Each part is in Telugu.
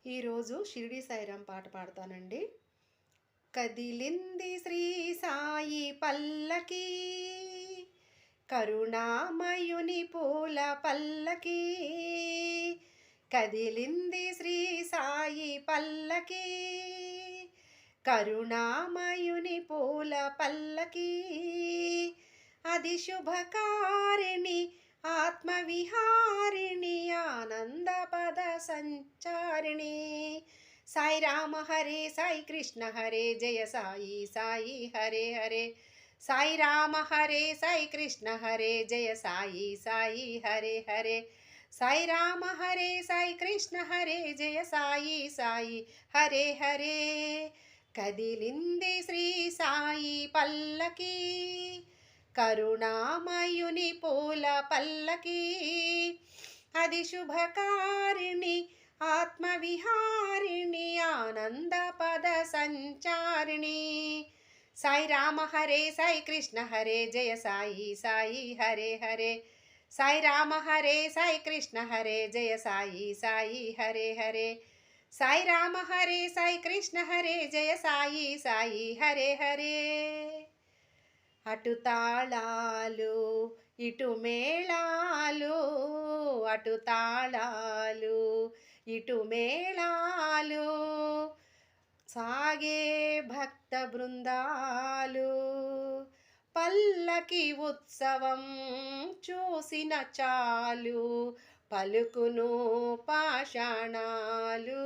ఈరోజు షిరిడి సాయిరాం పాట పాడతానండి. కదిలింది శ్రీ సాయి పల్లకి, కరుణామయుని పూల పల్లకి. కదిలింది శ్రీ సాయి పల్లకి, కరుణామయుని పూల పల్లకి. అది శుభకారిణి ఆత్మవిహారిణి ఆనందపద సంచారిణి. సాయి రామ హరే సాయి కృష్ణ హరే జయ సాయి సాయి హరే హరే. సాయి రామ హరే సాయి కృష్ణ హరే జయ సాయి సాయి హరే హరే. సాయి రామ హరే సాయి కృష్ణ హరే జయ సాయి సాయి హరే హరే. కదిలింది శ్రీ సాయి పల్లకి, కరుణామయుని పూల పల్లకి. అది శుభకారిణి ఆత్మవిహారిణి ఆనందపద సంచారిణి. సాయి రామ హరే సాయి కృష్ణ హరే జయ సాయి సాయి హరే హరే. సాయి రామ హరే సాయి కృష్ణ హరే జయ సాయి సాయి హరే హరే. సాయి రామ హరే సాయి కృష్ణ హరే జయ సాయి సాయి హరే హరే. అటు తాళాలు ఇటు మేళాలు, అటు తాళాలు ఇటు మేళాలు, సాగే భక్త బృందాలు. పల్లకి ఉత్సవం చూసిన చాలు, పలుకును పాషాణాలు,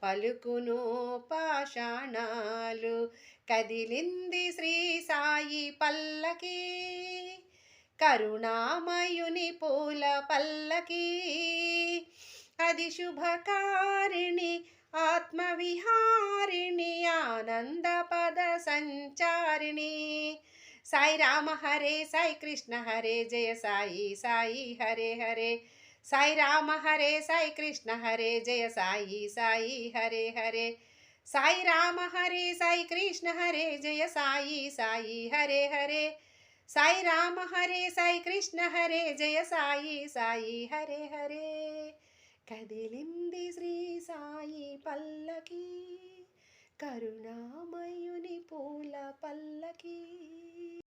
పలుకును పాషాణాలు. కదిలింది శ్రీ సాయి పల్లకి, కరుణామయుని పూల పల్లకి. అది శుభకారిణి ఆత్మవిహారిణి ఆనందపద సంచారిణి. సాయి రామ హరే సాయి కృష్ణ హరే జయ సాయి సాయి హరే హరే. సాయి రామ హరే సాయి కృష్ణ హరే జయ సాయి సాయి హరే హరే. సాయి రామ హరే సాయి కృష్ణ హరే జయ సాయి సాయి హరే హరే. సాయి రామ హరే సాయి కృష్ణ హరే జయ సాయి సాయి హరే హరే. కదిలింది శ్రీ సాయి పల్లకి, కరుణామయుని పూల పల్లకి.